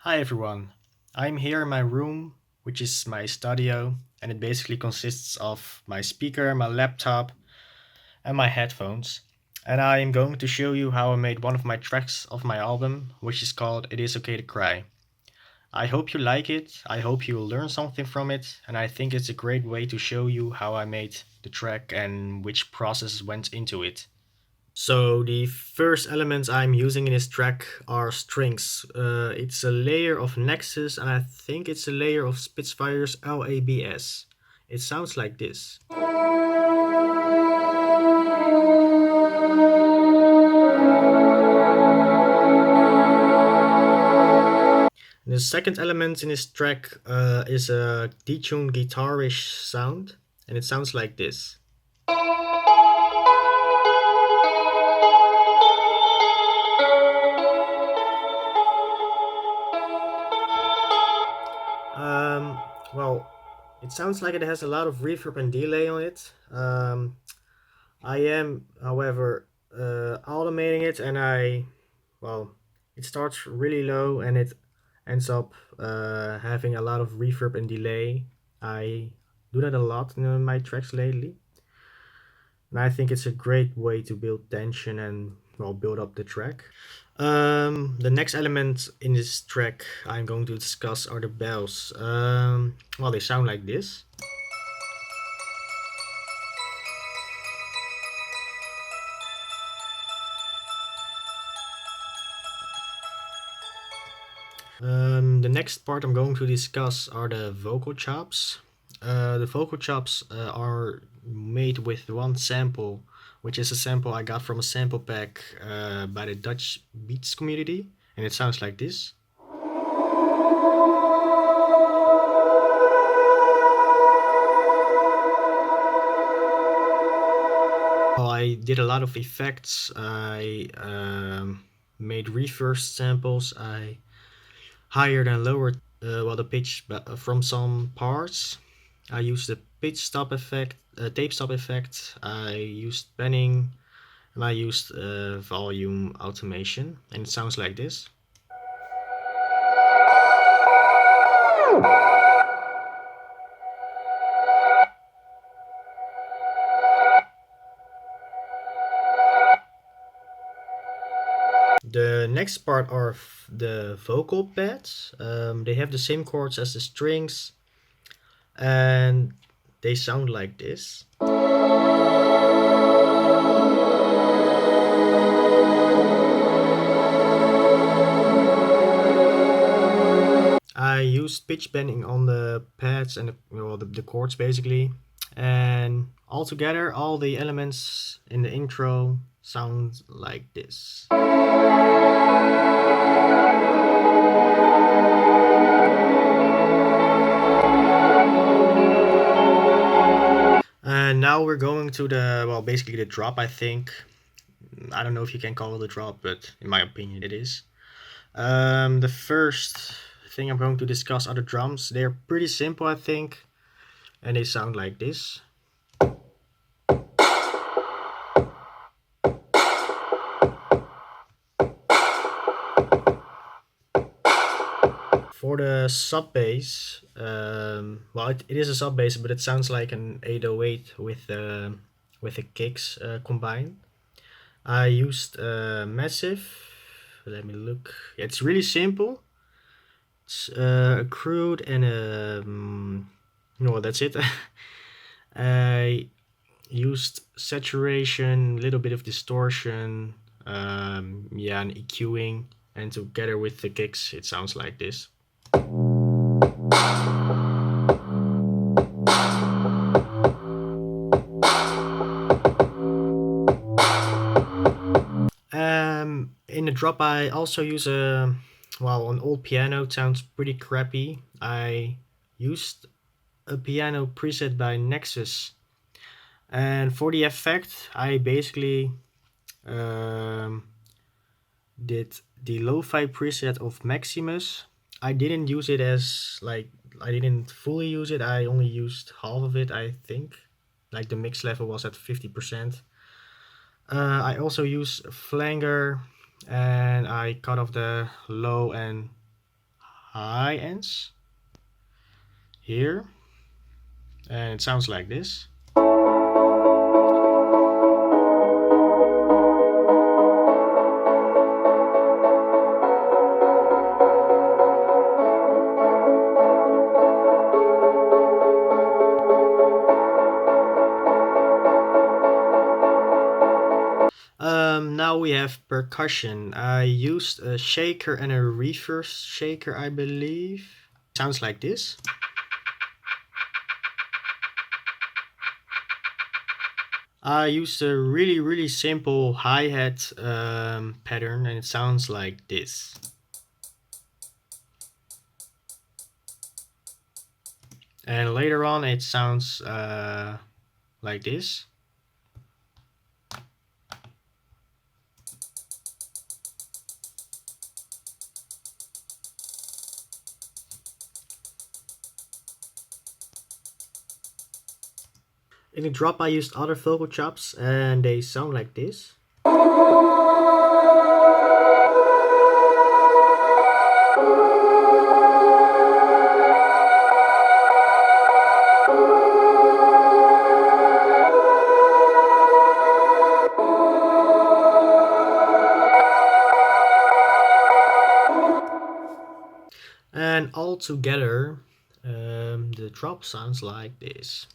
Hi everyone. I'm here in my room, which is my studio, and it basically consists of my speaker, my laptop, and my headphones. And I am going to show you how I made one of my tracks of my album, which is called It Is Okay to Cry. I hope you like it, I hope you will learn something from it, and I think it's a great way to show you how I made the track and which process went into it. So the first elements I'm using in this track are strings. It's a layer of Nexus and I think it's a layer of Spitfire's LABS. It sounds like this. The second element in this track is a detuned guitarish sound and it sounds like this. Um, well, it sounds like it has a lot of reverb and delay on it. I am, however, automating it, and well, it starts really low and it ends up having a lot of reverb and delay. I do that a lot in my tracks lately, and I think it's a great way to build tension and well build up the track. The next element in this track I'm going to discuss are the bells. Well, they sound like this. The next part I'm going to discuss are the vocal chops. The vocal chops are made with one sample, which is a sample I got from a sample pack by the Dutch Beats community, and it sounds like this. Well, I did a lot of effects. I made reverse samples. I higher and lower well the pitch from some parts. I used the pitch stop effect, tape stop effect. I used panning, and I used volume automation, and it sounds like this. The next part are the vocal pads. They have the same chords as the strings, and they sound like this. I used pitch bending on the pads and the chords basically, and altogether all the elements in the intro sound like this. And now we're going to the well basically the drop. I think I don't know if you can call it a drop, but in my opinion it is. The first thing I'm going to discuss are the drums. They're pretty simple, I think, and they sound like this. For the sub bass, well, it is a sub bass, but it sounds like an 808 with the kicks combined. I used Massive. Let me look. It's really simple. It's a crude and no, that's it. I used saturation, a little bit of distortion, yeah, and EQing, and together with the kicks, it sounds like this. In the drop, I also use a well, an old piano. It sounds pretty crappy. I used a piano preset by Nexus, and for the effect, I basically um, did the lo-fi preset of Maximus. I didn't use it as like I didn't fully use it. I only used half of it, I think. Like the mix level was at 50%. I also use Flanger, and I cut off the low and high ends here, and it sounds like this. Now we have percussion. I used a shaker and a reverse shaker, I believe. Sounds like this. I used a really simple hi-hat pattern, and it sounds like this. And later on it sounds like this. In the drop I used other vocal chops and they sound like this. And all together the drop sounds like this.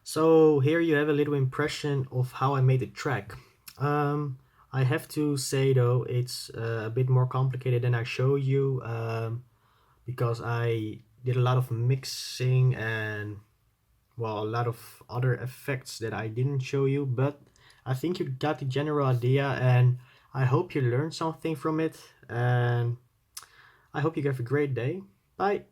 So here you have a little impression of how I made the track. I have to say though, it's a bit more complicated than I show you because I did a lot of mixing and well, a lot of other effects that I didn't show you, but I think you got the general idea and I hope you learned something from it, and I hope you have a great day. Bye.